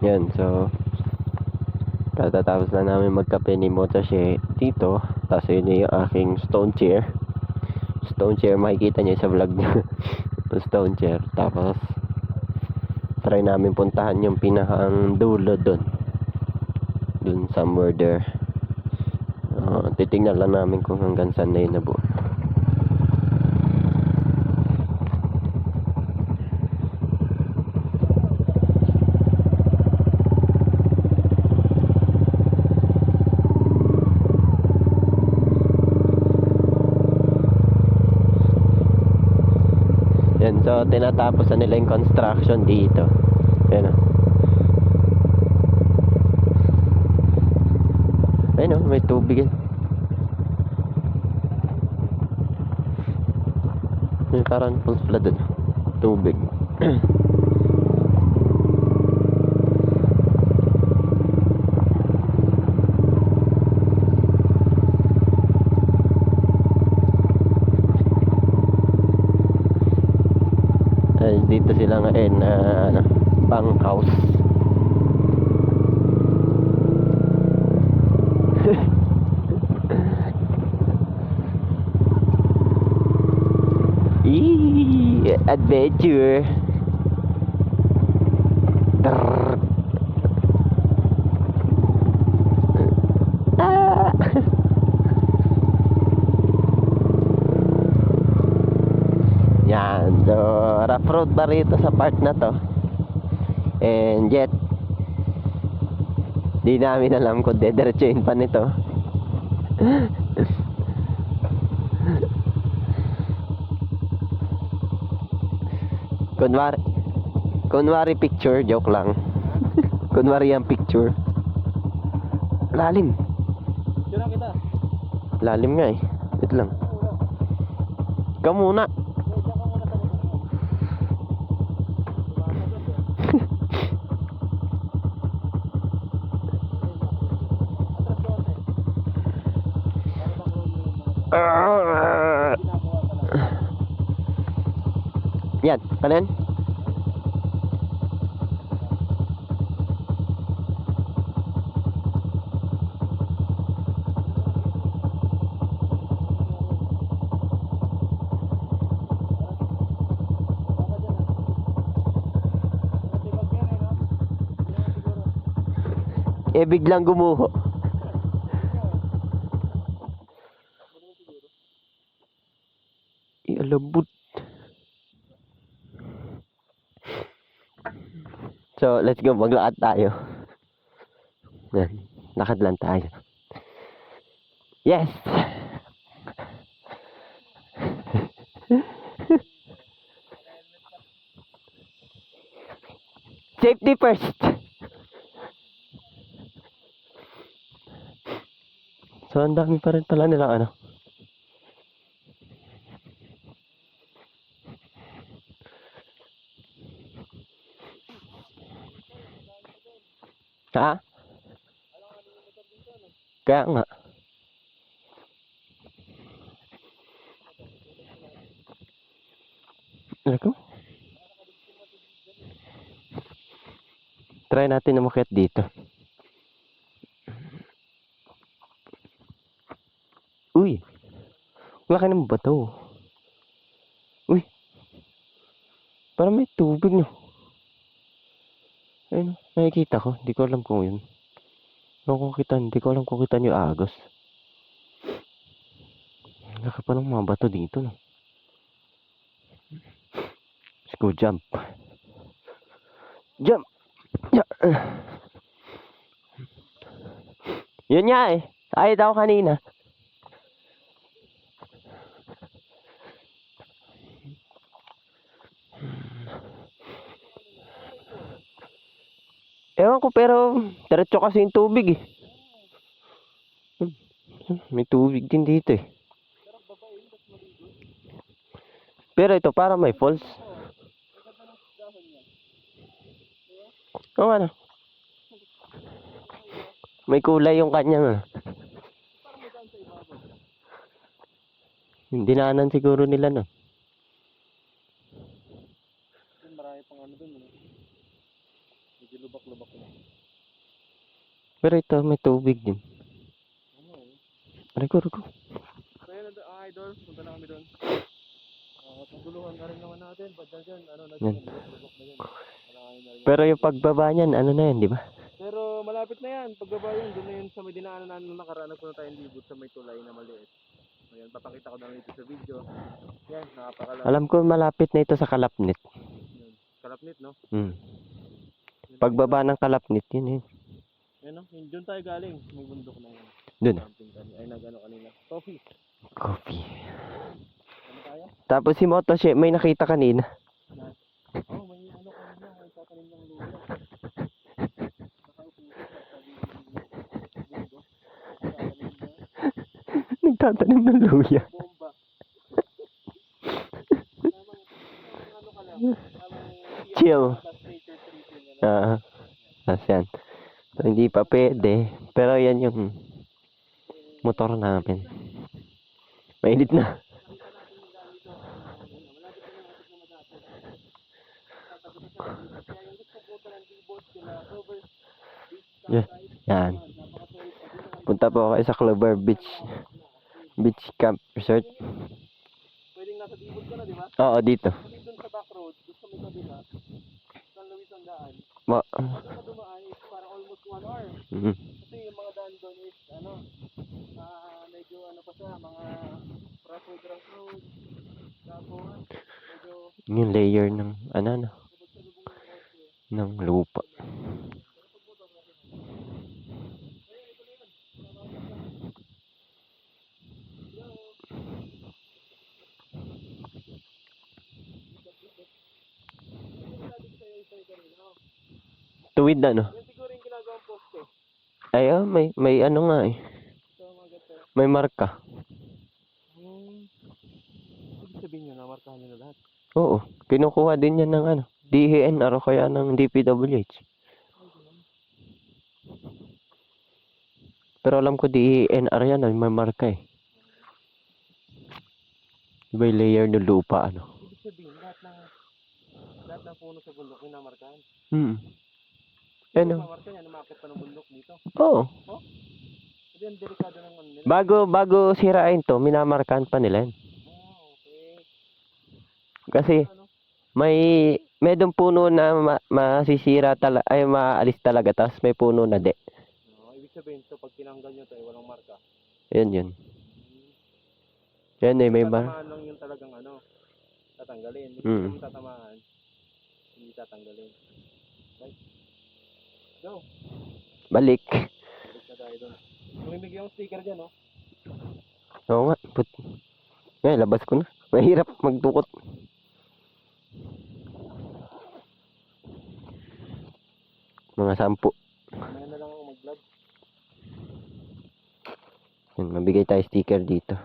Yan, so katatapos na namin magkape ni Motoshi dito. Tapos yun yung aking stone chair. Stone chair, makikita niyo sa vlog niya. Stone chair. Tapos try namin puntahan yung pinakang dulo dun somewhere there. Titingnan lang namin kung hanggang saan na yun nabuo. Yan, so tinatapos na nila yung construction dito. Yan o. Ayun o, may tubig yan. May parang full flood doon. Tubig. Dito sila ngayon bank house. Adventure. Yan, so rough road ba rito sa part na to? And yet di namin alam kung dediretsuin pa nito. Kunwari picture, joke lang. Kunwari ang picture. Lalim. Lalim nga eh. Wait lang. Ikaw muna. Yan, kanan. Biglang gumuho. Alabot. So, let's go. Maglakad tayo. Yan. Lakad lang tayo. Yes! Safety first! So, ang dami pa rin pala nila Ha? Kaya nga. Ako? Try natin na umakyat dito. Uy! Laki ng bato. Uy! Parang may tubig no. Ayun, nakikita ko. Hindi ko alam kung yun. Hindi ko alam kung kita nyo agos. Laki pa ng mga bato dito no. Let's go jump. Jump! Yun nga eh. Ayit ako kanina. Ewan ko pero diretso kasi yung tubig eh. May tubig din dito eh. Pero ito para may falls. Oo ano. May kulay yung kanyang Yung dinaanan siguro nila no. Marami pang ano dun. Medyo lubak-lubak na. Pero ito, may tubig din. Ano eh. Rico. So yun, idol, punta na kami doon. Paguluhan na rin naman natin. Pag dyan, ano na Yan. dyan, lubok na dyan. Malakain na rin. Pero yung pagbaba niyan, ano na yan, di ba? Pero malapit na yan. Pagbaba yun, doon na yun sa may dinaanan na nung nakaraan. Nagpunta tayong libot sa may tulay na maliit. Ayan, papakita ko na lang ito sa video. Yan, napakalalim. Alam ko malapit na ito sa Kalapnit. Yun. Kalapnit, no? Hmm. Yun, Pagbaba ng Kalapnit, yun yun. yan, no? Yun, doon tayo galing. May bundok na yun. Dun. Camping kami. Ay, nag-ano kanina. Coffee. Coffee. Ano tayo? Tapos si Motoshi, may nakita kanina. Oh, may ano kanina. May tatanim ng luya. Nakaupo siya. Sabi ng bundok. Tatanim na. Nagtatanim ng luya. Bomba. Tamang ano ka lang. Tamang Chill. nature treating. Ano. Yan. So, hindi pa pwede. Pero yan yung motor namin. Mainit na. Yeah. Yan. Punta po kayo sa Clover Beach. Beach Camp Resort. Pwedeng nasa dibot ka na, di ba? Oo, dito. Pwedeng dun sa back road, dun sa may kabila, San Luis ang daan. Ma Pwede ka dumaan is para almost 1 hour. Mhm. Kasi yung mga daan doon is, ano, medyo ano pa siya, mga rough road. Tapos, medyo Yung layer ng ano ng lupa. Tuwid na, no? yan siguro yung ginagawang poste. Ay, may ano nga eh. So, mga gato. May marka. Ibig sabihin nyo, namarkahan nyo na lahat. Oo. Kinukuha din yan ng ano. DENR o kaya ng DPWH. Pero alam ko DENR yan ay may marka eh. Iba yung layer ng lupa, ano. Ibig sabihin, lahat ng puno sa bundok yung namarkahan. Ano? Namarka niya, namakit pa ng bundok dito. Oo. Hindi, ang delikado ng ano nila. Bago sirain to, minamarkahan pa nila yan. Okay. Kasi may dong puno na masisira talaga, ay maalis talaga, tapos may puno na di. Ibig sabihin to, pag tinanggal nyo to, walang marka. Yun. Yan eh, may tatamaan lang yung talagang ano, tatanggalin. Hindi tatamaan, hindi tatanggalin. Right? Go! Balik. Balik na tayo doon. Tumimig yung sticker dyan, no? Oo nga. Ngayon, labas ko na. Mahirap magdukot. Mga 10. Mamaya na lang ako mag-vlog. Yan, mabigay tayo sticker dito.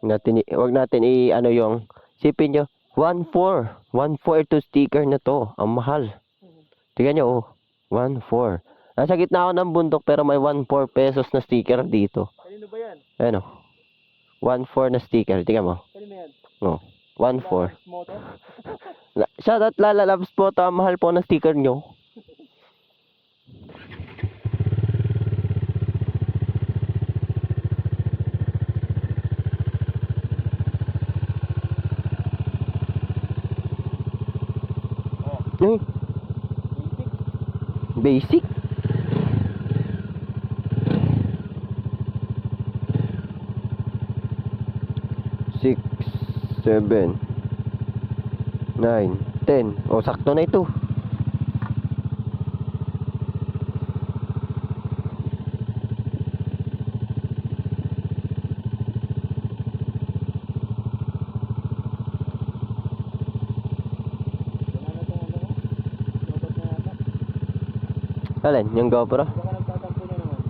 Wag natin ano yung sipin nyo. 1.4. 1.4 ito sticker na to. Ang mahal. Tingnan nyo, 1.4. Nasa gitna ako ng bundok pero may 1.4 pesos na sticker dito. Kanino ba yan? Ano? 1.4 na sticker. Tingnan mo. Kanino yan? Oh, 1.4. Moto? Shoutout Lala Labs po. Ang mahal po ng sticker nyo. Basic. Six, 7, 9, 10. O, sakto na ito. Alin? Yung GoPro? Baka nagtatampo na naman.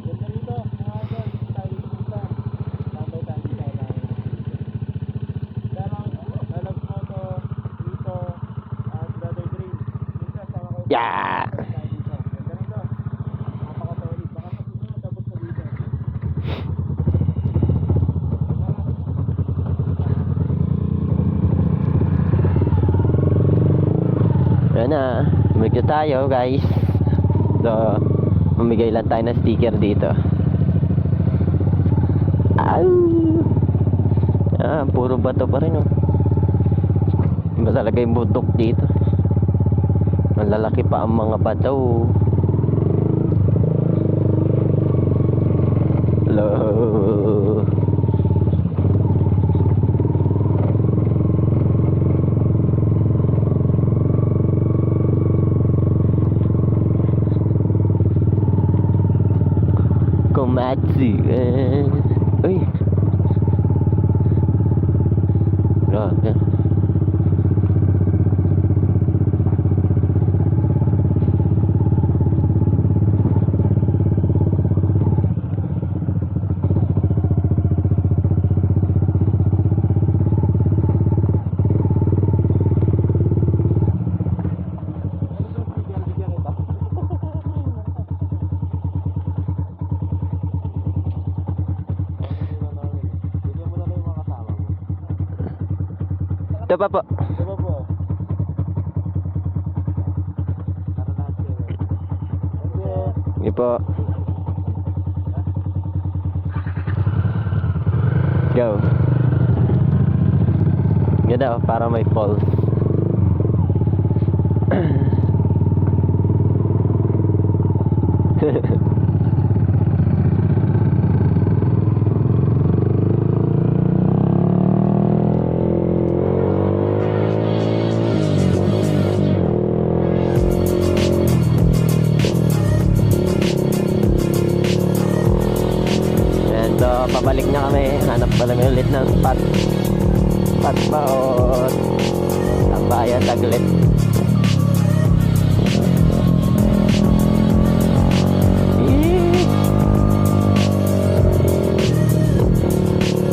Ganda rito, mga idol. Tayo pupunta. Tambay tayo dito. Pero, lalabs mo to dito at Brother Dream. Minsan, sama kayo. Yeah! Ganda rito. Napaka-solid. Baka sa puso tapos sa dito. Yan na. Balik na tayo guys. So, mamigay lang tayo ng sticker dito. Puro bato pa rin oh. Iba talaga yung bundok dito. Malalaki pa ang mga bato. Hello. Komatsu. Uy. Grabe. Ito pa po. Diba po? Para lahat sila. Sige po. Go. Ganda oh, para may falls. So, pabalik na kami. Hanap pa lang ulit ng spot. Spot pa o tambayan taglit.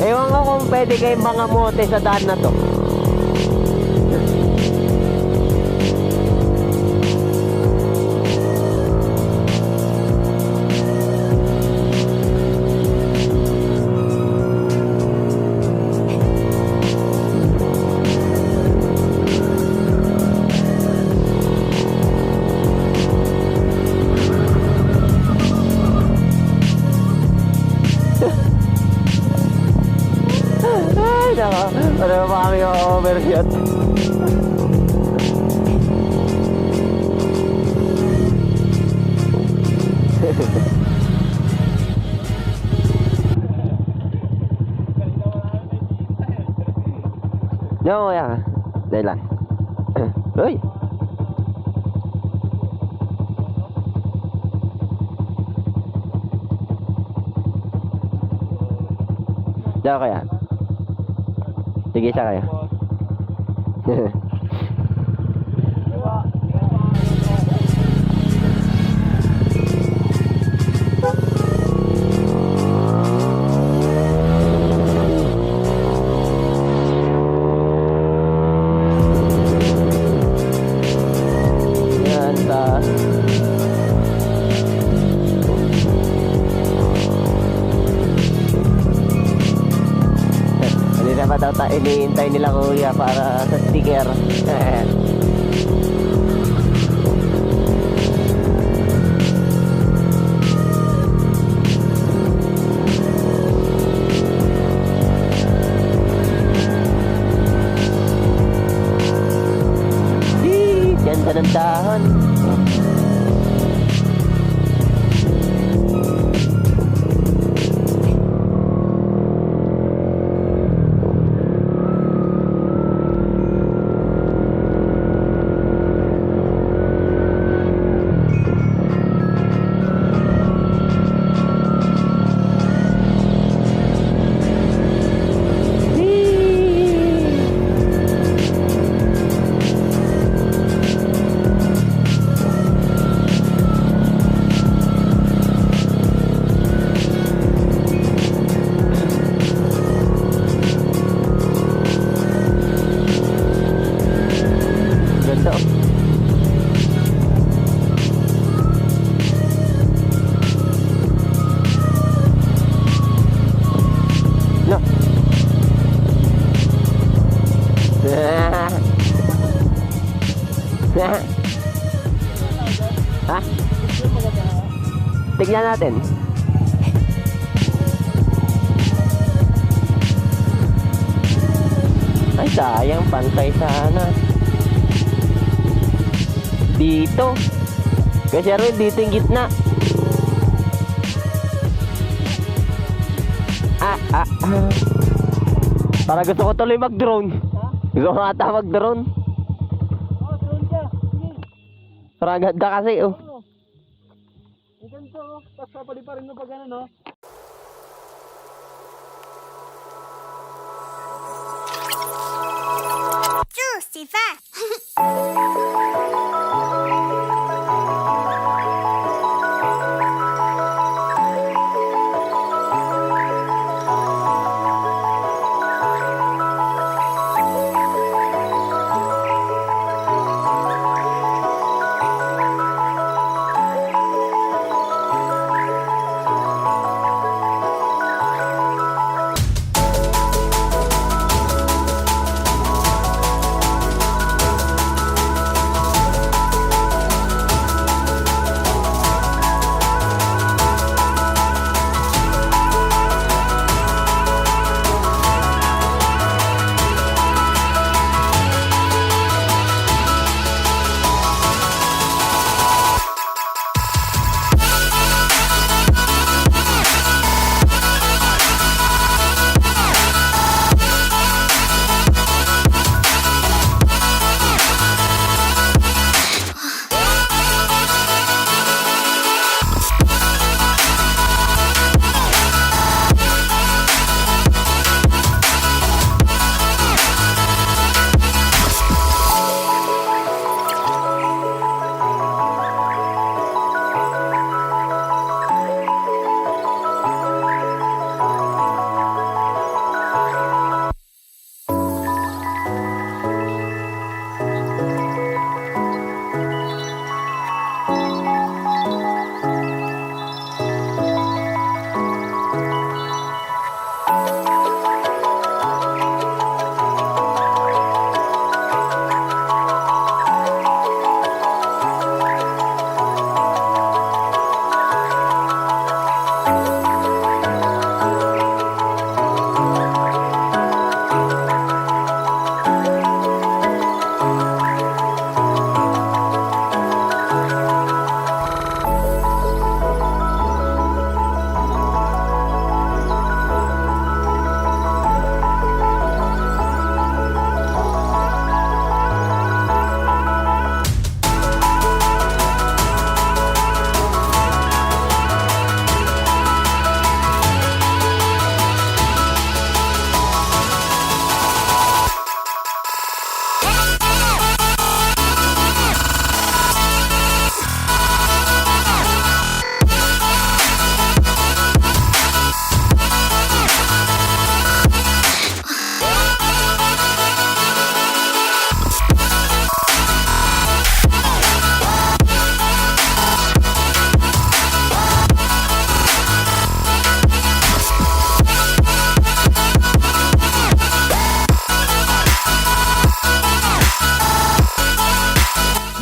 Ewan ko kung pwede kayong mga mote sa daan na to. Ay, naka. Ano ba kami overshot? No, yeah. Dahil lang. Uy! Diyan kaya? Sige siya kaya. Yan ta. Hindi na pa daw iniintay nila kuya para sa sticker. Ganda ng dahon. Ha? Yung maganda. Tignan natin. Ay, sayang. Pantay sana. Dito. Kasi Arwin, dito yung gitna. Para gusto ko tuloy mag-drone. Ha? Gusto ko ata mag-drone. Oh, drone ka. Sige. Parang ganda kasi, oh. Oo. Ang ganda, oh. Tapos papaliparin mo pag ano, no? Juicy fat.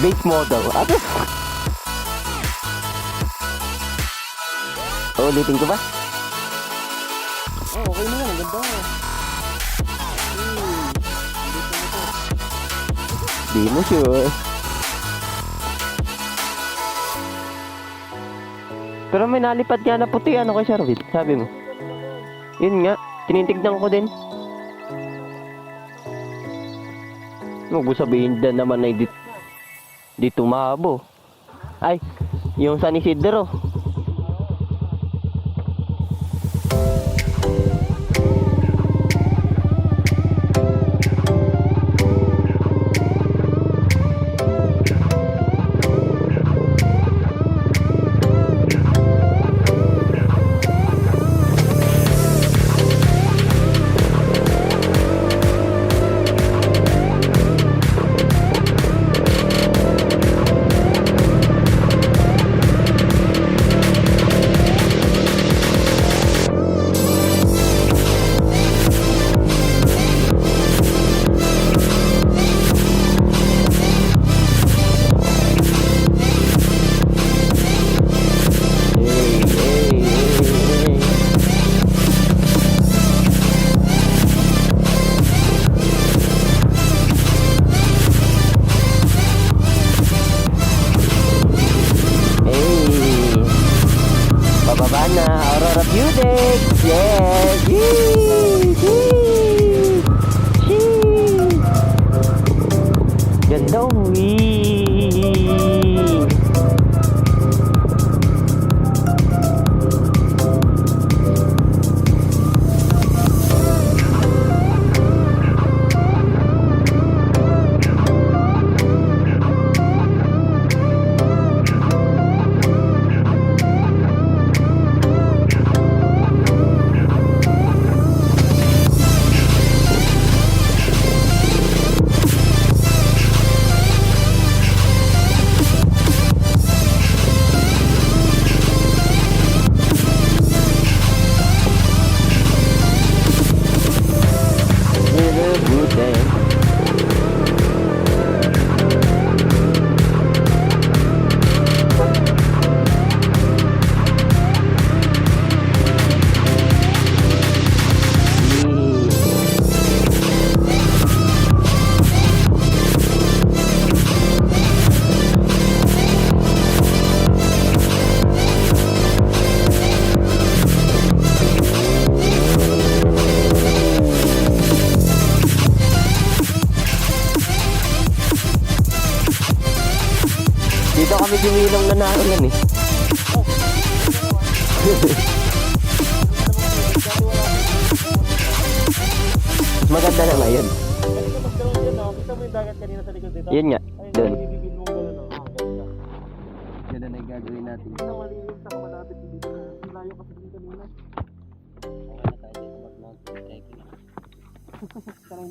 Base model. Ano? Ulitin ko ba? Oh, okay na yan. Ang ganda. Di mo sure. Pero may nalipad nga na puti ano kay Sharvit, sabi mo. Yun nga, tinitignan ko din. Huwag mo sabihin dyan naman ay di tumabo. Ay, yung San Isidro. Wee! Little Buddha. Dito kami gumilong na naroon eh. Maganda na ngayon. Kanina magkaroon yan, no? Kita mo yung dagat kanina sa likod dito? Yun nga, Ayun, dun. ibibigin mo gano'n, no? Ganda. Yan na gagawin natin. Ito na malilim sa kamalapit dito na. Layo kasi din kanina. Kanay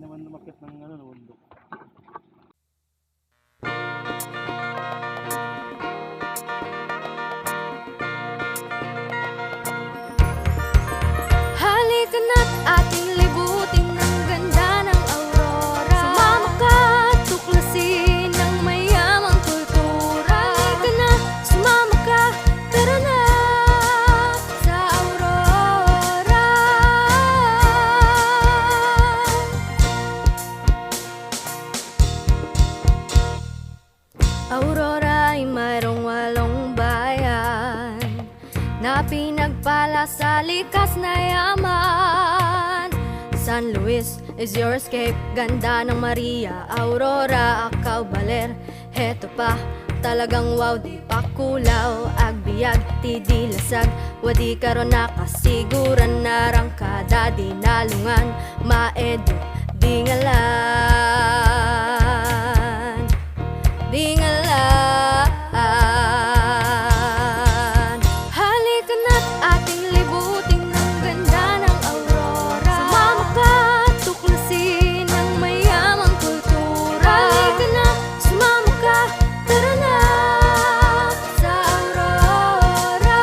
naman lumakit ng ano, bundok. Halika na't ating libutin ang ganda ng aurora. Sumama ka at tuklasin ang mayamang kultura. Halika na, sumama ka, tara na sa aurora. Aurora ay mayroong 8 bayan na pinagpala sa likas na yaman. San Luis is your escape, ganda ng Maria. Aurora, Acao, Baler, heto pa, talagang wow. Di pa kulaw, agbiag, tidilasag, wadi karon nakasiguran na rangkada. Dinalungan, maedo, dingalan, dingalan. Halika na't ating libutin ang ganda ng aurora. Sumama ka at tuklasin ang mayamang kultura. Halika na, sumama ka, tara na sa aurora.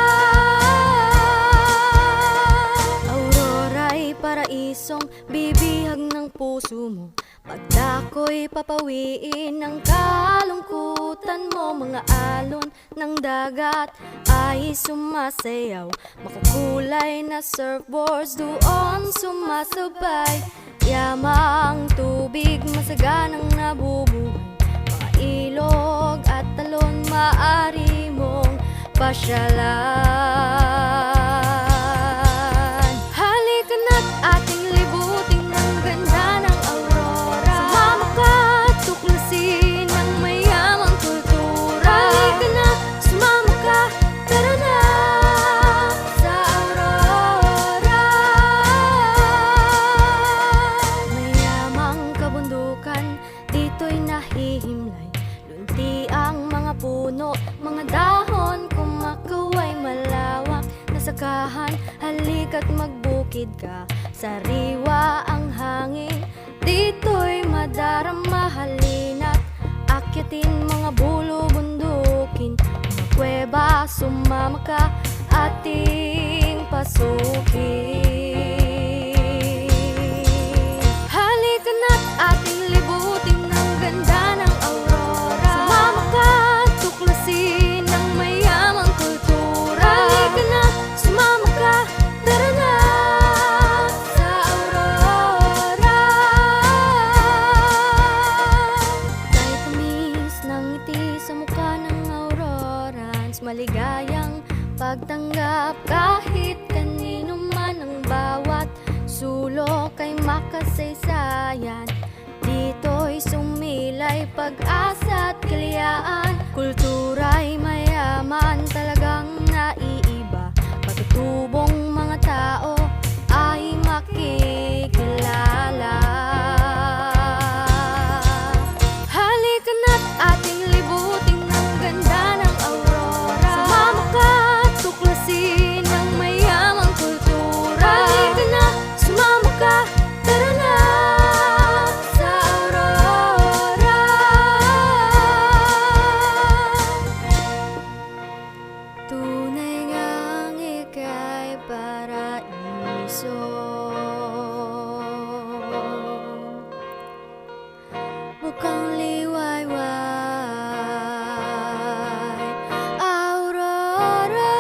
Aurora'y paraisong bibihag ng puso mo. Pagdako'y papawiin ang kalungkutan mo. Mga alon ng dagat ay sumasayaw. Makukulay na surfboards doon sumasabay. Yamang tubig masaganang nabubuhay. Mga ilog at talon maaari mong pasyalan. Halika na't ating libutin ang ganda ng aurora. Sumama ka at tuklasin ang mayamang kultura. Halika na, sumama ka, tara na sa aurora. Mayamang kabundukan, dito'y nahihimlay. Lunti ang mga puno, mga dahon, kumakaway malawak na sakahan. Halika't magbukid ka, sariwa ang hangin. Dito'y madarama, halina't akyatin mga bulo, bundukin, mga kuweba. Sumama ka, ating pasukin. Halika na't ating libutin ang ganda ng aurora. Sumama ka at tuklasin ang mayamang kultura. Halika na, sumama ka, tara na sa aurora. Kahit tamis ng ngiti sa mukha ng aurora, maligayang pagtanggap kahit kanino man. Ang bawat sulok ay makasaysayan. Dito'y sumilay pag-asa at kalayaan. Kultura'y mayaman, talagang naiiba. Patutubong mga tao ay makikilala. Halika na't ating libutin ang ganda ng aurora. Sumama ka at tuklasin ang mayamang kultura. Halika na, sumama ka, tara na sa aurora. Tunay ngang ika'y paraiso. Mukhang liwayway, aurora.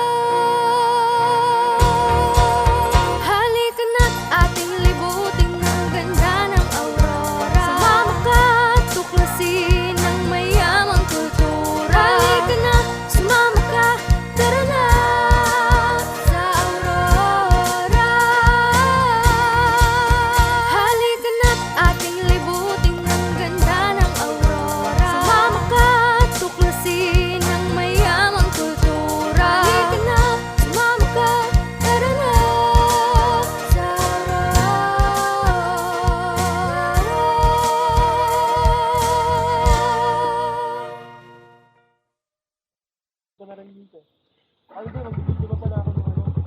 Halika na't ating libutin ang ganda ng aurora. Sumama ka at tuklasin ang mayamang kultura. Halika na, sumama ka, tara na sa aurora. Halika na't ating libutin ang ganda ng aurora. Sumama ka at tuklasin ang mayamang kultura. Halika na, sumama ka, tara na sa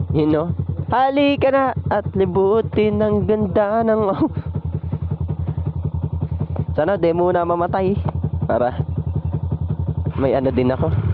You know? Halika na at libutin ang ganda ng... Sana di muna mamatay para may ano din ako.